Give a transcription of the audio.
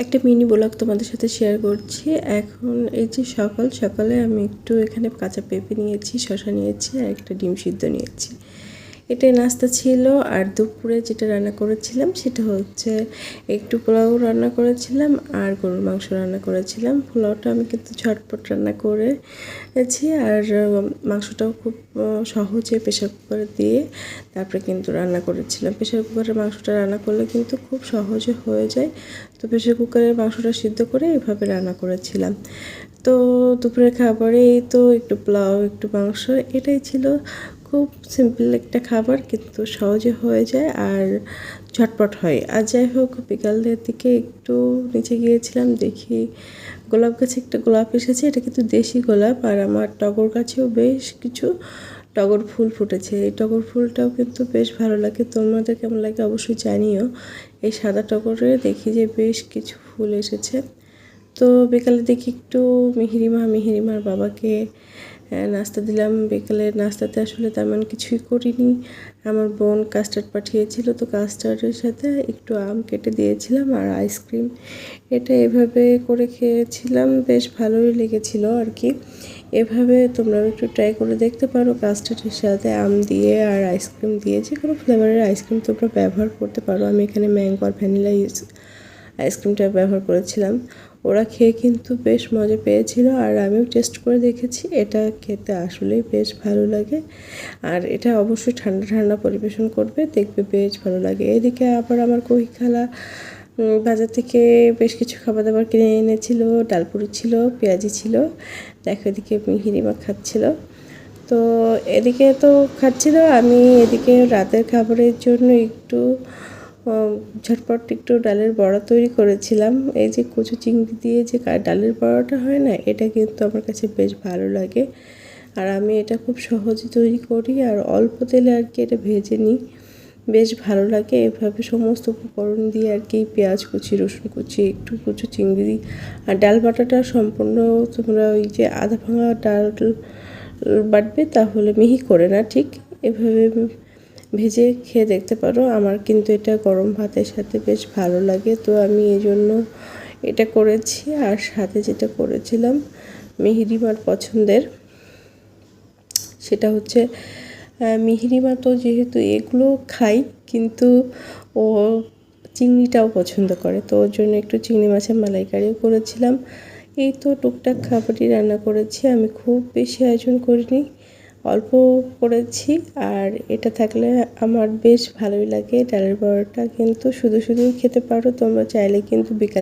একটা mini blog তোমাদের সাথে শেয়ার করছি। এখন এই যে সকালে আমি একটু এখানে কাঁচা পেঁপে নিয়েছি, শসা নিয়েছি আর একটা ডিম সিদ্ধ নিয়েছি। এটাই নাস্তা ছিল। আর দুপুরে যেটা রান্না করেছিলাম সেটা হচ্ছে একটু পোলাও রান্না করেছিলাম আর গরুর মাংস রান্না করেছিলাম। পোলাওটা আমি কিন্তু ঝটপট রান্না করেছি আর মাংসটাও খুব সহজে প্রেশার কুকারে দিয়ে তারপরে কিন্তু রান্না করেছিলাম। প্রেশার কুকারে মাংসটা রান্না করলে কিন্তু খুব সহজে হয়ে যায়। তো প্রেশার কুকারে মাংসটা সিদ্ধ করে এভাবে রান্না করেছিলাম। তো দুপুরের খাবারে তো একটু পোলাও, একটু মাংস, এটাই ছিল। খুব সিম্পল একটা খাবার, কিন্তু সহজে হয়ে যায় আর ঝটপট হয়। আর যাই হোক, বিকালের দিকে একটু নিচে গিয়েছিলাম, দেখি গোলাপ গাছে একটা গোলাপ এসেছে। এটা কিন্তু দেশি গোলাপ। আর আমার টগর গাছেও বেশ কিছু টগর ফুল ফুটেছে। এই টগর ফুলটাও কিন্তু বেশ ভালো লাগে। তোমাদের কেমন লাগে অবশ্যই জানিও। এই সাদা টগরে দেখি যে বেশ কিছু ফুল এসেছে। তো বিকালে দেখি একটু মিহিরিমার বাবাকে নাস্তা দিলাম। বিকেলের নাস্তাতে আসলে তেমন কিছুই করিনি। আমার বোন কাস্টার্ড পাঠিয়েছিল, তো কাস্টার্ডের সাথে একটু আম কেটে দিয়েছিলাম আর আইসক্রিম। এটা এভাবে করে খেয়েছিলাম, বেশ ভালোই লেগেছিল আর কি। এভাবে তোমরাও একটু ট্রাই করে দেখতে পারো। কাস্টার্ডের সাথে আম দিয়ে আর আইসক্রিম দিয়ে যে কোনো ফ্লেভারের আইসক্রিম তোমরা ব্যবহার করতে পারো। আমি এখানে ম্যাঙ্গো আর ভ্যানিলা আইসক্রিমটা ব্যবহার করেছিলাম। ওরা খেয়ে কিন্তু বেশ মজা পেয়েছিল আর আমিও টেস্ট করে দেখেছি। এটা খেতে আসলেই বেশ ভালো লাগে। আর এটা অবশ্যই ঠান্ডা ঠান্ডা পরিবেশন করবে, দেখবে বেশ ভালো লাগে। এদিকে আবার আমার কহি খালা বাজার থেকে বেশ কিছু খাবার দাবার কিনে এনেছিল। ডালপুরি ছিল, পেঁয়াজি ছিল। দেখো এদিকে মিহিরিমা খাচ্ছিল। তো এদিকে তো খাচ্ছিল, আমি এদিকে রাতের খাবারের জন্য একটু ঝটপট একটু ডালের বড়া তৈরি করেছিলাম। এই যে কচু চিংড়ি দিয়ে যে ডালের বড়াটা হয় না, এটা কিন্তু আমার কাছে বেশ ভালো লাগে। আর আমি এটা খুব সহজে তৈরি করি আর অল্প তেলে আর কি এটা ভেজে নিই, বেশ ভালো লাগে। এভাবে সমস্ত উপকরণ দিয়ে আর কি পেঁয়াজ কুচি, রসুন কুচি, একটু কচু চিংড়ি আর ডাল বাটাটা সম্পূর্ণ তোমরা ওই যে আধা ভাঙা ডাল বাটবে, তাহলে মিহি করে না, ঠিক এভাবে ভেজে খেয়ে দেখতে পারো। আমার কিন্তু এটা গরম ভাতের সাথে বেশ ভালো লাগে, তো আমি এই জন্য এটা করেছি। আর সাথে যেটা করেছিলাম মিহিরিমার পছন্দের, সেটা হচ্ছে মিহিরিমা তো যেহেতু এগুলো খাই, কিন্তু ও চিংড়িটাও পছন্দ করে, তো ওর জন্য একটু চিংড়ি মাছের মালাইকারিও করেছিলাম। এই তো টুকটাক খাবারই রান্না করেছি, আমি খুব বেশি আয়োজন করিনি, অল্প করেছি। আর এটা থাকলে আমার বেশ ভালোই লাগে। ডালের বড়াটা কিন্তু শুধু খেতে পারো, তোমরা চাইলে কিন্তু বিকাল